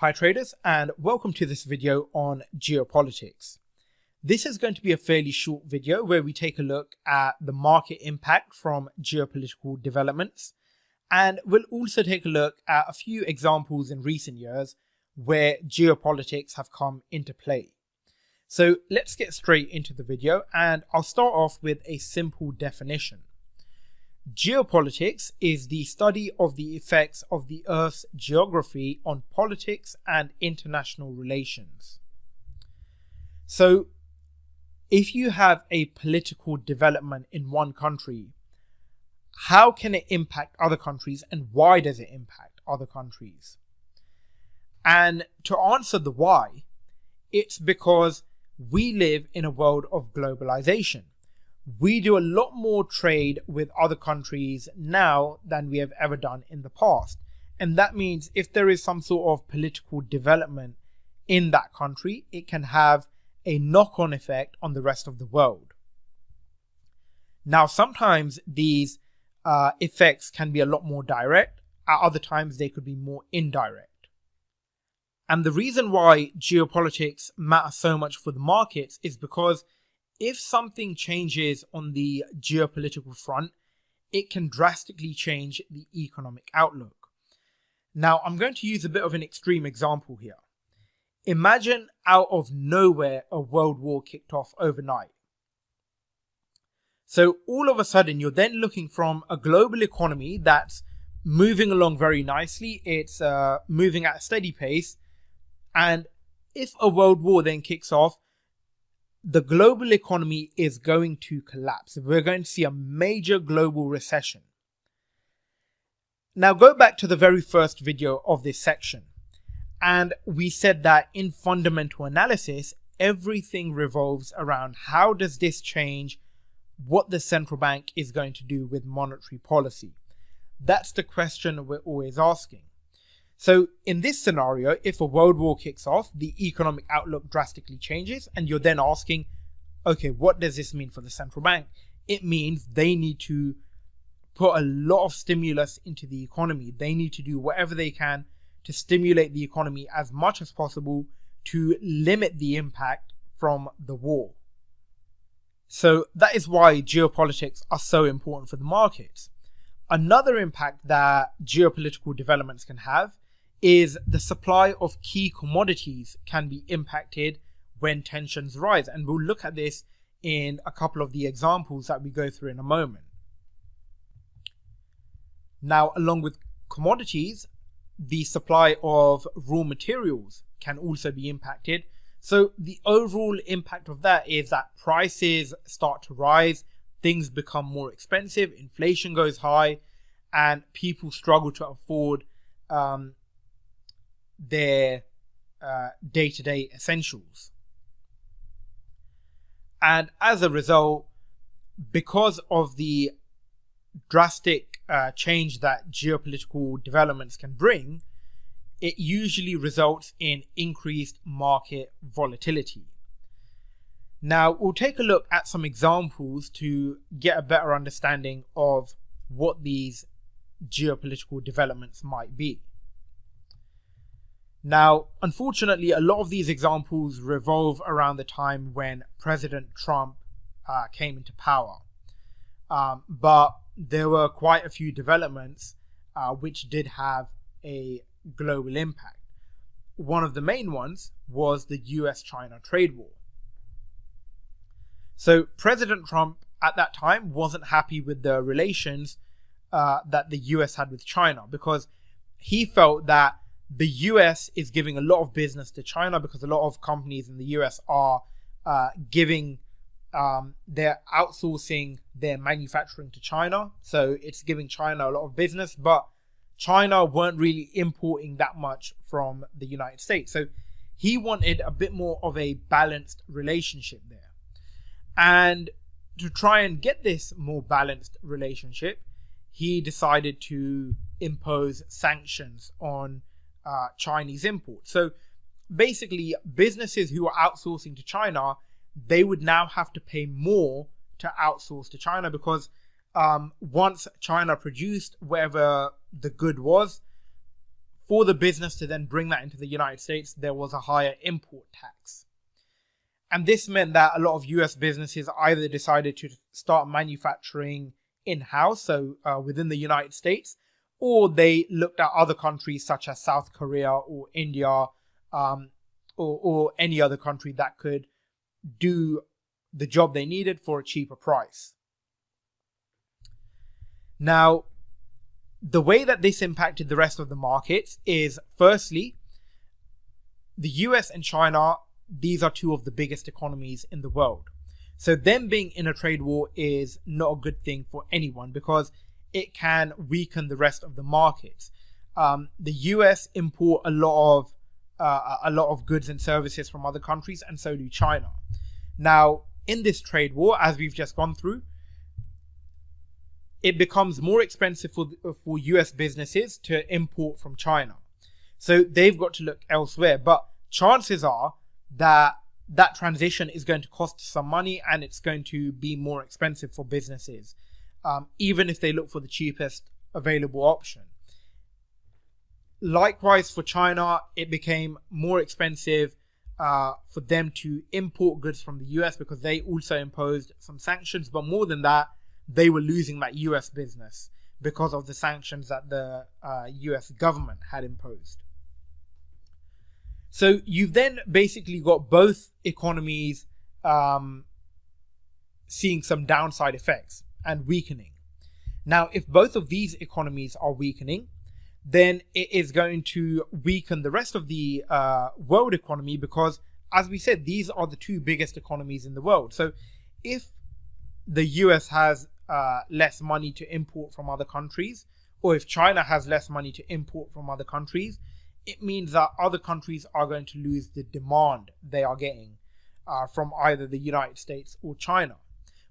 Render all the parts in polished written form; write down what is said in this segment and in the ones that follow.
Hi traders, and welcome to this video on geopolitics. This is going to be a fairly short video where we take a look at the market impact from geopolitical developments, and we'll also take a look at a few examples in recent years where geopolitics have come into play. So let's get straight into the video, and I'll start off with a simple definition. Geopolitics is the study of the effects of the Earth's geography on politics and international relations. So, if you have a political development in one country, how can it impact other countries and why does it impact other countries? And to answer the why, it's because we live in a world of globalization. We do a lot more trade with other countries now than we have ever done in the past. And that means if there is some sort of political development in that country, it can have a knock-on effect on the rest of the world. Now, sometimes these effects can be a lot more direct. At other times, they could be more indirect. And the reason why geopolitics matter so much for the markets is because if something changes on the geopolitical front, it can drastically change the economic outlook. Now, I'm going to use a bit of an extreme example here. Imagine out of nowhere a world war kicked off overnight. So all of a sudden, you're then looking from a global economy that's moving along very nicely. It's moving at a steady pace. And if a world war then kicks off, the global economy is going to collapse. We're going to see a major global recession. Now go back to the very first video of this section. And we said that in fundamental analysis, everything revolves around how does this change what the central bank is going to do with monetary policy. That's the question we're always asking. So in this scenario, if a world war kicks off, the economic outlook drastically changes, and you're then asking, okay, what does this mean for the central bank? It means they need to put a lot of stimulus into the economy. They need to do whatever they can to stimulate the economy as much as possible to limit the impact from the war. So that is why geopolitics are so important for the markets. Another impact that geopolitical developments can have is the supply of key commodities can be impacted when tensions rise. And we'll look at this in a couple of the examples that we go through in a moment. Now, along with commodities, the supply of raw materials can also be impacted. So the overall impact of that is that prices start to rise, things become more expensive, inflation goes high, and people struggle to afford their day-to-day essentials. And as a result, because of the drastic change that geopolitical developments can bring, it usually results in increased market volatility. Now, we'll take a look at some examples to get a better understanding of what these geopolitical developments might be. Now, unfortunately, a lot of these examples revolve around the time when President Trump came into power. But there were quite a few developments which did have a global impact. One of the main ones was the US-China trade war. So President Trump at that time wasn't happy with the relations that the US had with China, because he felt that the US is giving a lot of business to China because a lot of companies in the US are they're outsourcing their manufacturing to China. So it's giving China a lot of business, but China weren't really importing that much from the United States. So he wanted a bit more of a balanced relationship there. And to try and get this more balanced relationship, he decided to impose sanctions on Chinese imports. So basically, businesses who are outsourcing to China, they would now have to pay more to outsource to China, because once China produced whatever the good was, for the business to then bring that into the United States, there was a higher import tax. And this meant that a lot of US businesses either decided to start manufacturing in-house, so within the United States, or they looked at other countries such as South Korea or India, or any other country that could do the job they needed for a cheaper price. Now, the way that this impacted the rest of the markets is, firstly, the US and China, these are two of the biggest economies in the world. So them being in a trade war is not a good thing for anyone because it can weaken the rest of the markets. The US import a lot of goods and services from other countries, and so do China. Now, in this trade war, as we've just gone through, it becomes more expensive for US businesses to import from China. So they've got to look elsewhere. But chances are that that transition is going to cost some money and it's going to be more expensive for businesses, even if they look for the cheapest available option. Likewise, for China, it became more expensive for them to import goods from the US because they also imposed some sanctions. But more than that, they were losing that US business because of the sanctions that the US government had imposed. So you've then basically got both economies seeing some downside effects and weakening. Now, if both of these economies are weakening, then it is going to weaken the rest of the world economy because, as we said, these are the two biggest economies in the world. So if the US has less money to import from other countries, or if China has less money to import from other countries, it means that other countries are going to lose the demand they are getting from either the United States or China.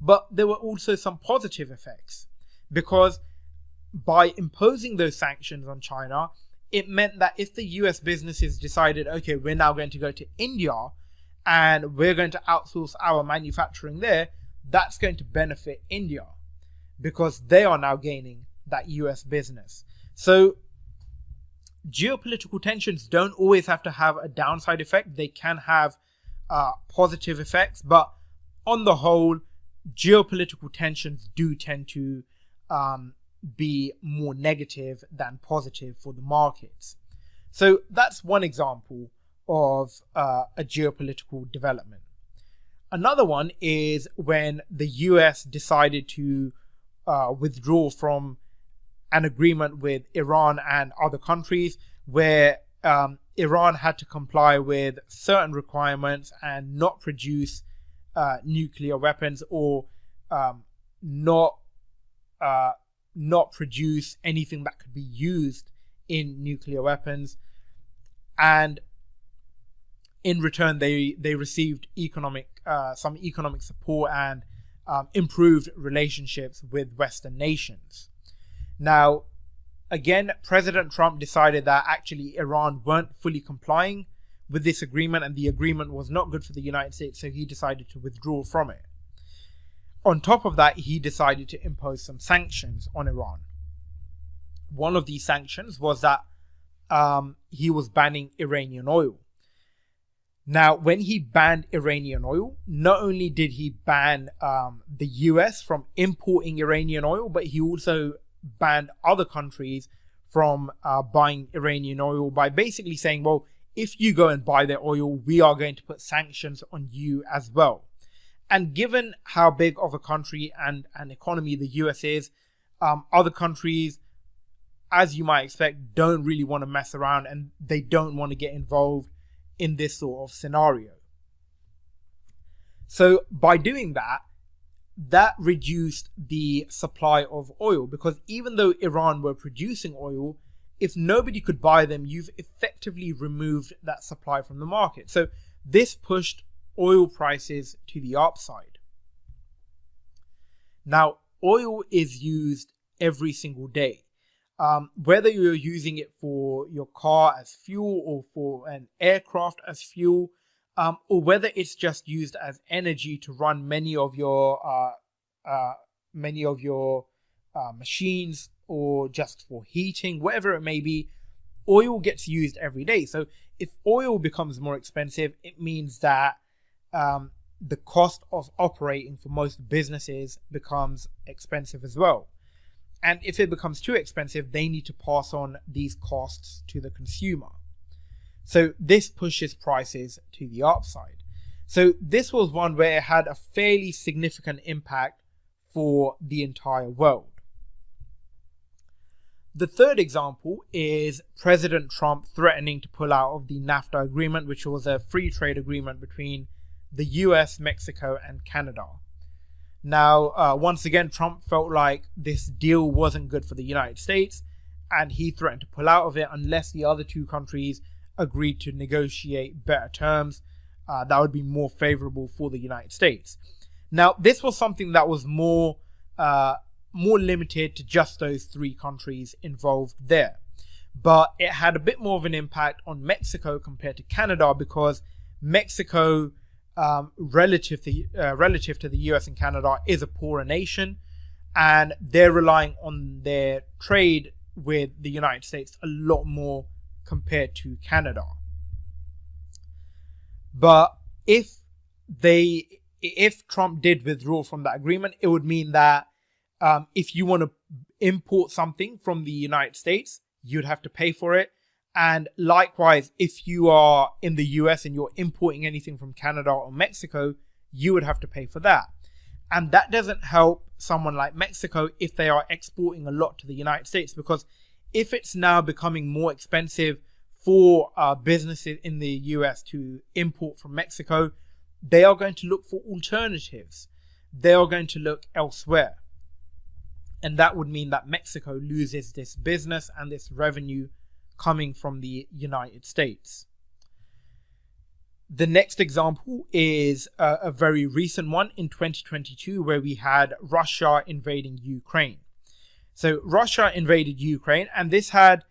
But there were also some positive effects because by imposing those sanctions on China, it meant that if the US businesses decided, okay, we're now going to go to India and we're going to outsource our manufacturing there, that's going to benefit India because they are now gaining that US business. So geopolitical tensions don't always have to have a downside effect. They can have positive effects, but on the whole, geopolitical tensions do tend to be more negative than positive for the markets. So that's one example of a geopolitical development. Another one is when the US decided to withdraw from an agreement with Iran and other countries where Iran had to comply with certain requirements and not produce nuclear weapons or not produce anything that could be used in nuclear weapons. And in return, they received some economic support and improved relationships with Western nations. Now, again, President Trump decided that actually Iran weren't fully complying with this agreement and the agreement was not good for the United States, so he decided to withdraw from it. On top of that, he decided to impose some sanctions on Iran. One of these sanctions was that he was banning Iranian oil. Now, when he banned Iranian oil, not only did he ban the US from importing Iranian oil, but he also banned other countries from buying Iranian oil by basically saying, well, if you go and buy their oil, we are going to put sanctions on you as well. And given how big of a country and an economy the US is, other countries, as you might expect, don't really want to mess around and they don't want to get involved in this sort of scenario. So by doing that, that reduced the supply of oil because even though Iran were producing oil, if nobody could buy them, you've effectively removed that supply from the market. So this pushed oil prices to the upside. Now, oil is used every single day. Whether you're using it for your car as fuel or for an aircraft as fuel, or whether it's just used as energy to run many of your machines or just for heating, whatever it may be, oil gets used every day. So if oil becomes more expensive, it means that the cost of operating for most businesses becomes expensive as well. And if it becomes too expensive, they need to pass on these costs to the consumer. So this pushes prices to the upside. So this was one where it had a fairly significant impact for the entire world. The third example is President Trump threatening to pull out of the NAFTA agreement, which was a free trade agreement between the US, Mexico, and Canada. Now, once again, Trump felt like this deal wasn't good for the United States, and he threatened to pull out of it unless the other two countries agreed to negotiate better terms that would be more favorable for the United States. Now, this was something that was more limited to just those three countries involved there. But it had a bit more of an impact on Mexico compared to Canada, because Mexico, relative to the US and Canada, is a poorer nation, and they're relying on their trade with the United States a lot more compared to Canada. But if Trump did withdraw from that agreement, it would mean that if you want to import something from the United States, you'd have to pay for it. And likewise, if you are in the US and you're importing anything from Canada or Mexico, you would have to pay for that. And that doesn't help someone like Mexico if they are exporting a lot to the United States, because if it's now becoming more expensive for businesses in the US to import from Mexico, they are going to look for alternatives. They are going to look elsewhere. And that would mean that Mexico loses this business and this revenue coming from the United States. The next example is a very recent one in 2022, where we had Russia invading Ukraine. So Russia invaded Ukraine, and this had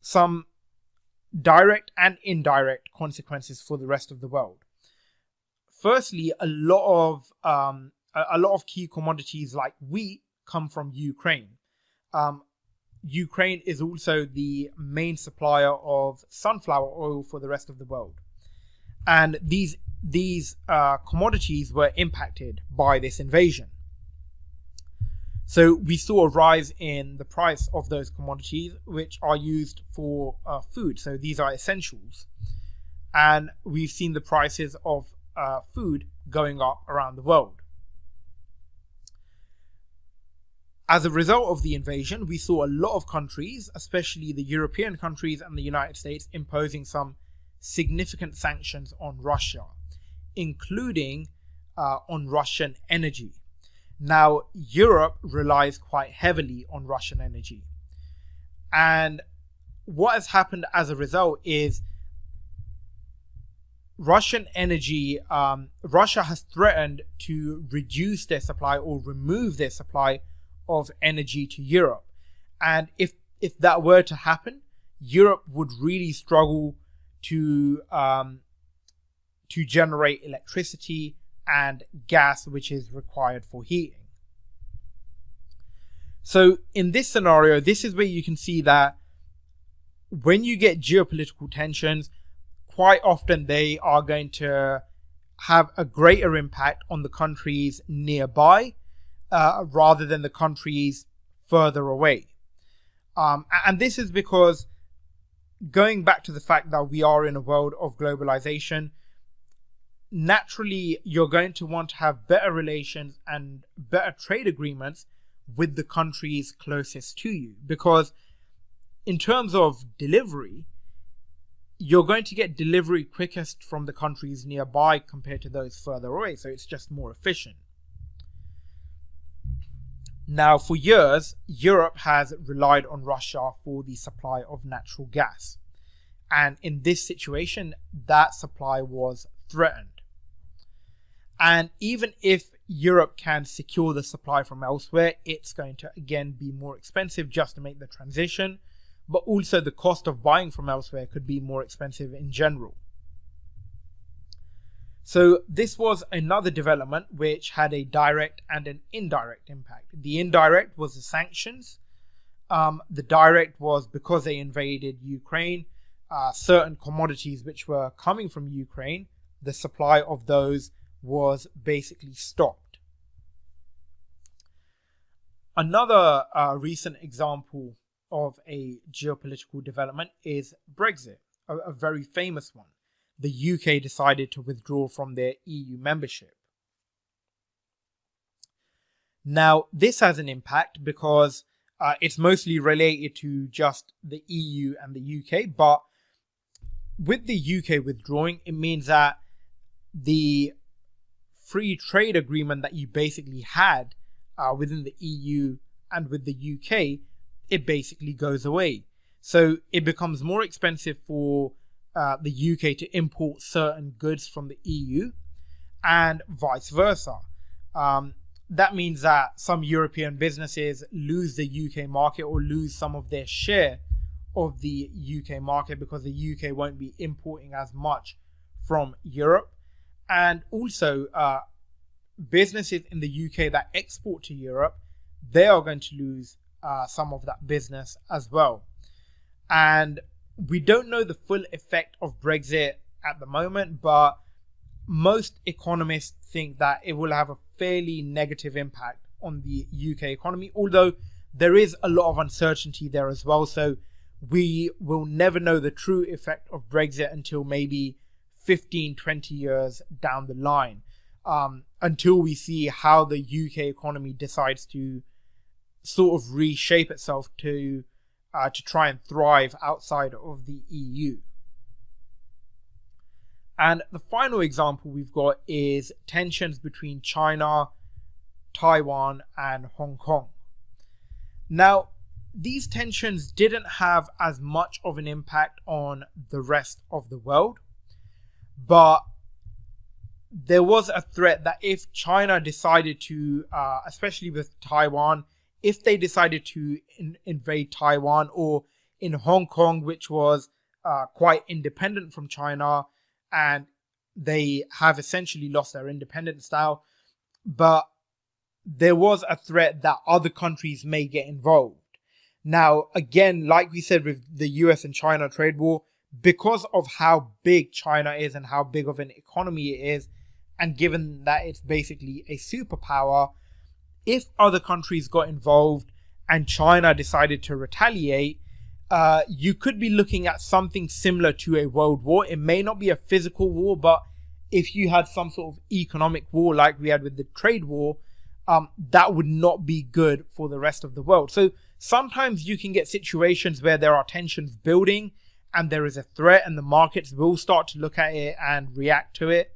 some direct and indirect consequences for the rest of the world. Firstly, a lot of key commodities like wheat come from Ukraine. Ukraine is also the main supplier of sunflower oil for the rest of the world. And these commodities were impacted by this invasion. So we saw a rise in the price of those commodities, which are used for food. So these are essentials. And we've seen the prices of food going up around the world. As a result of the invasion, we saw a lot of countries, especially the European countries and the United States, imposing some significant sanctions on Russia, including on Russian energy. Now, Europe relies quite heavily on Russian energy. And what has happened as a result is Russian energy, Russia has threatened to reduce their supply or remove their supply of energy to Europe. And if that were to happen, Europe would really struggle to generate electricity and gas, which is required for heating. So in this scenario, this is where you can see that when you get geopolitical tensions, quite often they are going to have a greater impact on the countries nearby rather than the countries further away. And this is because, going back to the fact that we are in a world of globalization, naturally you're going to want to have better relations and better trade agreements with the countries closest to you, because in terms of delivery, you're going to get delivery quickest from the countries nearby compared to those further away, so it's just more efficient. Now, for years, Europe has relied on Russia for the supply of natural gas. And in this situation, that supply was threatened. And even if Europe can secure the supply from elsewhere, it's going to again be more expensive just to make the transition. But also the cost of buying from elsewhere could be more expensive in general. So this was another development which had a direct and an indirect impact. The indirect was the sanctions, The direct was because they invaded Ukraine, certain commodities which were coming from Ukraine, the supply of those was basically stopped. Another recent example of a geopolitical development is Brexit, a very famous one. The UK decided to withdraw from their EU membership. Now, this has an impact because it's mostly related to just the EU and the UK, but with the UK withdrawing, it means that the free trade agreement that you basically had within the EU and with the UK, it basically goes away. So it becomes more expensive for the UK to import certain goods from the EU and vice versa. That means that some European businesses lose the UK market or lose some of their share of the UK market because the UK won't be importing as much from Europe. And also businesses in the UK that export to Europe, they are going to lose some of that business as well. And we don't know the full effect of Brexit at the moment, but most economists think that it will have a fairly negative impact on the UK economy, although there is a lot of uncertainty there as well. So we will never know the true effect of Brexit until maybe 15, 20 years down the line, until we see how the UK economy decides to sort of reshape itself to try and thrive outside of the EU. And the final example we've got is tensions between China, Taiwan, and Hong Kong. Now, these tensions didn't have as much of an impact on the rest of the world, but there was a threat that if China decided to, especially with Taiwan, if they decided to invade Taiwan, or in Hong Kong, which was quite independent from China, and they have essentially lost their independence now, but there was a threat that other countries may get involved. Now, again, like we said with the US and China trade war, because of how big China is and how big of an economy it is, and given that it's basically a superpower, if other countries got involved and China decided to retaliate, you could be looking at something similar to a world war. It may not be a physical war, but if you had some sort of economic war like we had with the trade war, that would not be good for the rest of the world. So sometimes you can get situations where there are tensions building and there is a threat and the markets will start to look at it and react to it,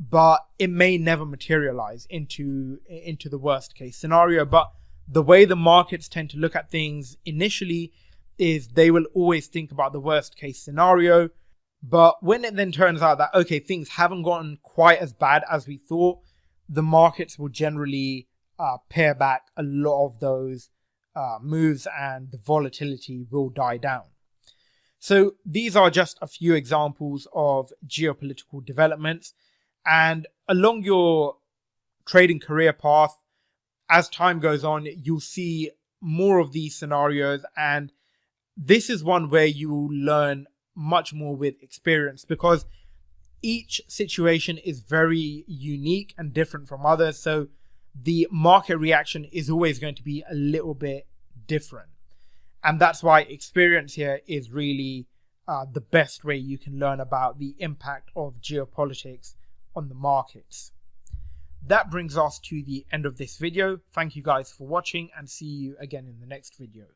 but it may never materialize into the worst case scenario. But the way the markets tend to look at things initially is they will always think about the worst case scenario. But when it then turns out that, okay, things haven't gotten quite as bad as we thought, the markets will generally pare back a lot of those moves and the volatility will die down. So these are just a few examples of geopolitical developments. And along your trading career path, as time goes on, you'll see more of these scenarios. And this is one where you will learn much more with experience, because each situation is very unique and different from others. So the market reaction is always going to be a little bit different. And that's why experience here is really the best way you can learn about the impact of geopolitics on the markets. That brings us to the end of this video. Thank you guys for watching and see you again in the next video.